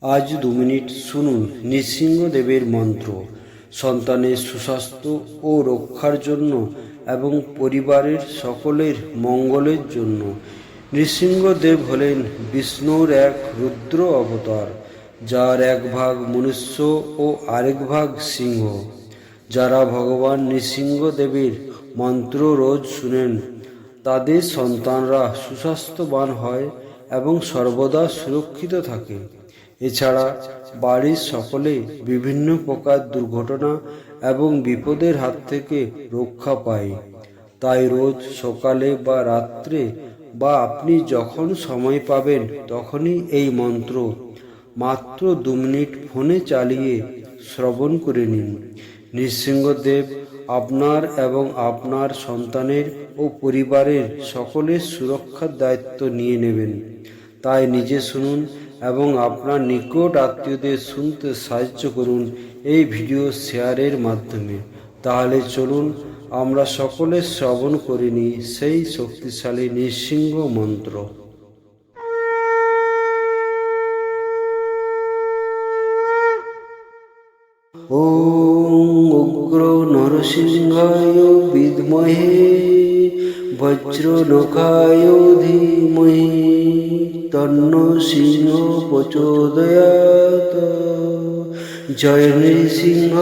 আজ 2 মিনিট শুনুন নৃসিংহদেবের মন্ত্র সন্তানের সুস্বাস্থ্য ও রক্ষার জন্য এবং পরিবারের সকলের মঙ্গলের জন্য। নৃসিংহদেব হলেন বিষ্ণুর এক রুদ্র অবতার, যার এক ভাগ মনুষ্য ও আরেক ভাগ সিংহ। যারা ভগবান নৃসিংহদেবের মন্ত্র রোজ শুনেন তাদের সন্তানরা সুস্বাস্থ্যবান হয় এবং সর্বদা সুরক্ষিত থাকে। এছাড়া বাড়ির সকলে বিভিন্ন প্রকার দুর্ঘটনা এবং বিপদের হাত থেকে রক্ষা পায়। তাই রোজ সকালে বা রাত্রে বা আপনি যখন সময় পাবেন তখনই এই মন্ত্র মাত্র 2 মিনিট ফোনে চালিয়ে শ্রবণ করে নিন। নৃসিংহদেব আপনার এবং আপনার সন্তানের ও পরিবারের সকলের সুরক্ষার দায়িত্ব নিয়ে নেবেন। তাই নিজে শুনুন এবং আপনার নিকট আত্মীয়দের শুনতে সাহায্য করুন এই ভিডিও শেয়ারের মাধ্যমে। তাহলে চলুন আমরা সকলে শ্রবণ করে নিই সেই শক্তিশালী নৃসিংহ মন্ত্র। ওম উগ্র নরসিংহায় বিদ্মহে বজ্রনখায় ধীমহি তন্নো সিংহ প্রচোদয়াৎ। জয় নৃসিংহ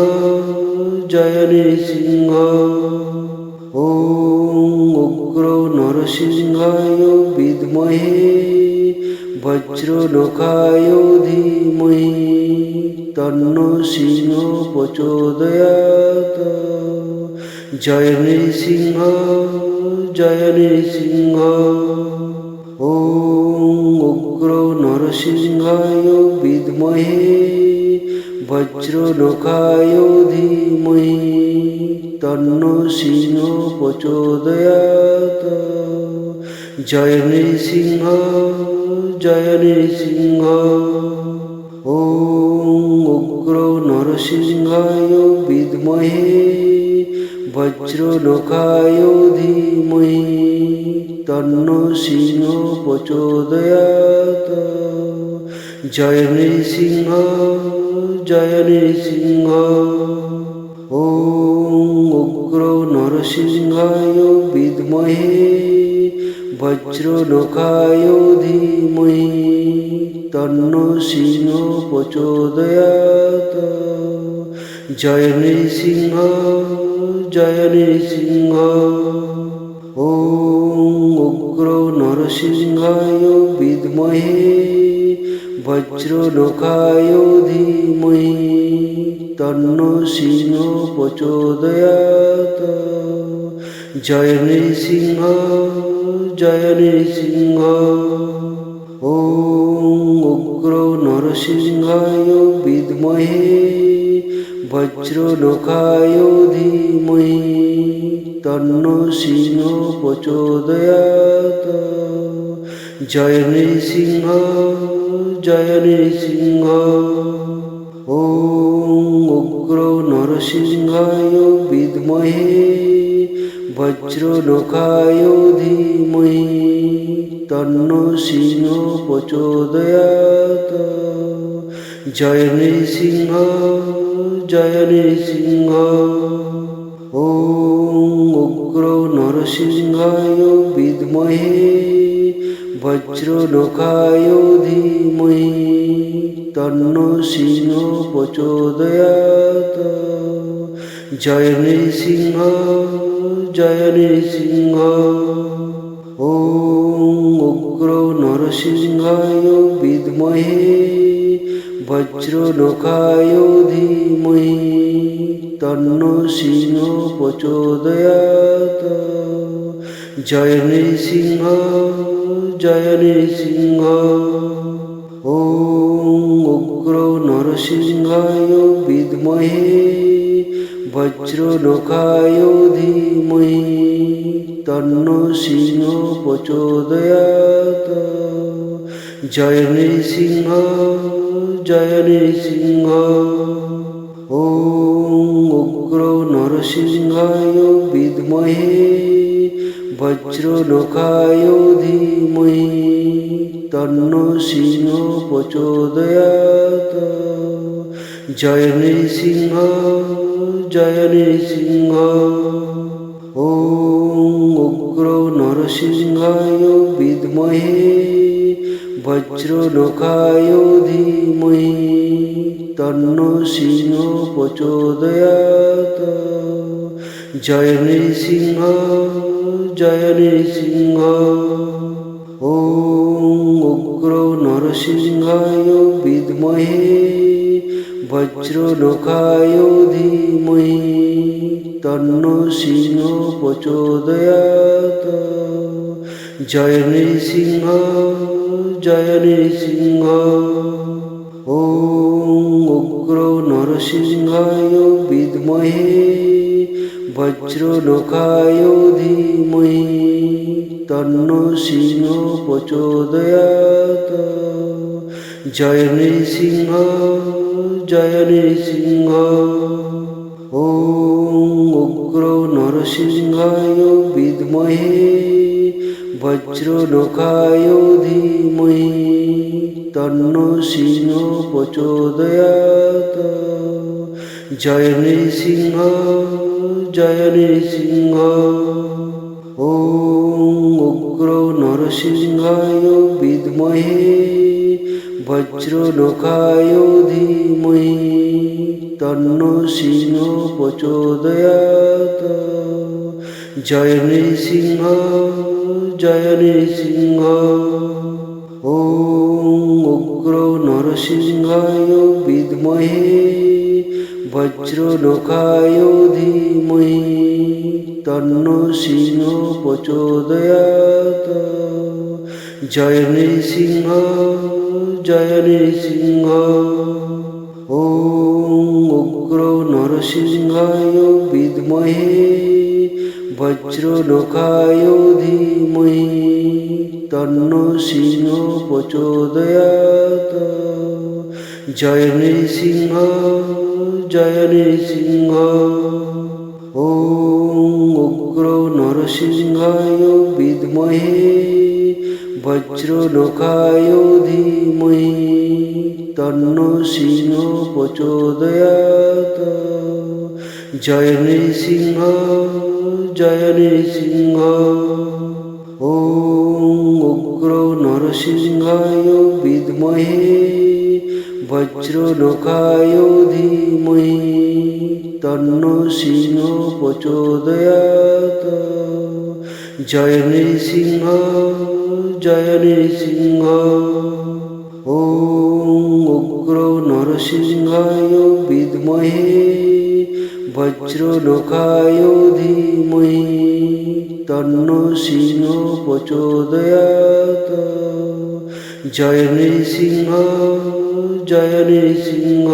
জয় নৃসিংহ। ওম উগ্র নরসিংহায় বিদ্মহে বজ্রনখায় ধীমহি তন্নো সিংহ প্রচোদয়াৎ। জয় নৃসিংহ জয় নৃসিংহ। ওম উগ্র নরসিংহায় বিদ্মহে বজ্রনখায় ধীমহি তন্নো সিংহ প্রচোদয়াৎ। জয় নৃসিংহ জয় নৃসিংহ। ওম উগ্র নরসিংহায় বিদ্মহে বজ্রনখায় ধীমহি তন্নো সিংহ প্রচোদয়াৎ। জয় নৃসিংহ জয় নৃসিংহ। ওম উগ্র নরসিংহায় বিদ্মহে বজ্রনখায় ধীমহি তন্নো সিংহ প্রচোদয়াৎ। জয় নৃসিংহ জয় নৃসিংহ। ওম উগ্র নরসিংহায় বিদ্মহে বজ্রনখায় ধীমহি তন্নো সিংহ প্রচোদয়াৎ। জয় নৃসিংহ জয় নৃসিংহ। ওম উগ্র নরসিংহায় বিদ্মহে বজ্রনখায় ধীমহি তন্নো সিংহ প্রচোদয়াৎ। জয় নৃসিংহ জয় নৃসিংহ। ওম উগ্র নরসিংহায় বিদ্মহে বজ্রনখায় ধীমহি তন্নো সিংহ প্রচোদয়াৎ। জয় নৃসিংহ জয় নৃসিংহ। ওম উগ্র নরসিংহায় বিদ্মহে বজ্রনখায় ধীমহি তন্নো সিংহ প্রচোদয়াৎ। জয় নৃসিংহ জয় নৃসিংহ। ওম উগ্র নরসিংহায় বিদ্মহে বজ্রনখায় ধীমহি তন্নো সিংহ প্রচোদয়াৎ। জয় নৃসিংহ জয় নৃসিংহ। ওম উগ্র নরসিংহায় বিদ্মহে বজ্রনখায় ধীমহি তন্নো সিংহ প্রচোদয়াৎ। জয় নৃসিংহ জয় নৃসিংহ। ওম উগ্র নরসিংহায় বিদ্মহে বজ্রনখায় ধীমহি তন্নো সিংহ প্রচোদয়াৎ। জয় নৃসিংহ জয় নৃসিংহ। ওম উগ্র নরসিংহায় বিদ্মহে বজ্রনখায় ধীমহি তন্নো সিংহ প্রচোদয়াৎ। জয় নৃসিংহ জয় নৃসিংহ। ওম উগ্র নরসিংহায় বিদ্মহে বজ্রনখায় ধীমহি তন্নো সিংহ প্রচোদয়াৎ। জয় নৃসিংহ জয় নৃসিংহ। ওম উগ্র নরসিংহায় বিদ্মহে বজ্রনখায় ধীমহি তন্নো সিংহ প্রচোদয়াৎ। জয় নৃসিংহ জয় নৃসিংহ। ওম উগ্র নরসিংহায় বিদ্মহে বজ্রনখায় ধীমহি তন্নো সিংহ প্রচোদয়াৎ। জয় নৃসিংহ জয় নৃসিংহ। ওম উগ্র নরসিংহায় বিদ্মহে বজ্রনখায় ধীমহি তন্নো সিংহ প্রচোদয়াৎ। জয় নৃসিংহ জয় নৃসিংহ। ওম উগ্র নরসিংহায় বিদ্মহে বজ্রনখায় ধীমহি তন্নো সিংহ প্রচোদয়াৎ। জয় নৃসিংহ জয় নৃসিংহ। ওম উগ্র নরসিংহায় বিদ্মহে বজ্রনখায় ধীমহি তন্নো সিংহ প্রচোদয়াৎ। জয় নৃসিংহ জয় নৃসিংহ। ওম উগ্র নরসিংহায় বিদ্মহে বজ্রনখায় ধীমহি তন্নো সিংহ প্রচোদয়াৎ। জয় নৃসিংহ জয় নৃসিংহ। ওম উগ্র নরসিংহায় বিদ্মহে বজ্রনখায় ধীমহি তন্নো সিংহ প্রচোদয়াৎ। জয় নৃসিংহ জয় নৃসিংহ। ওম উগ্র নরসিংহায় বিদ্মহে বজ্রনখায় ধীমহি তন্নো সিংহ প্রচোদয়াৎ। জয় নৃসিংহ জয় নৃসিংহ।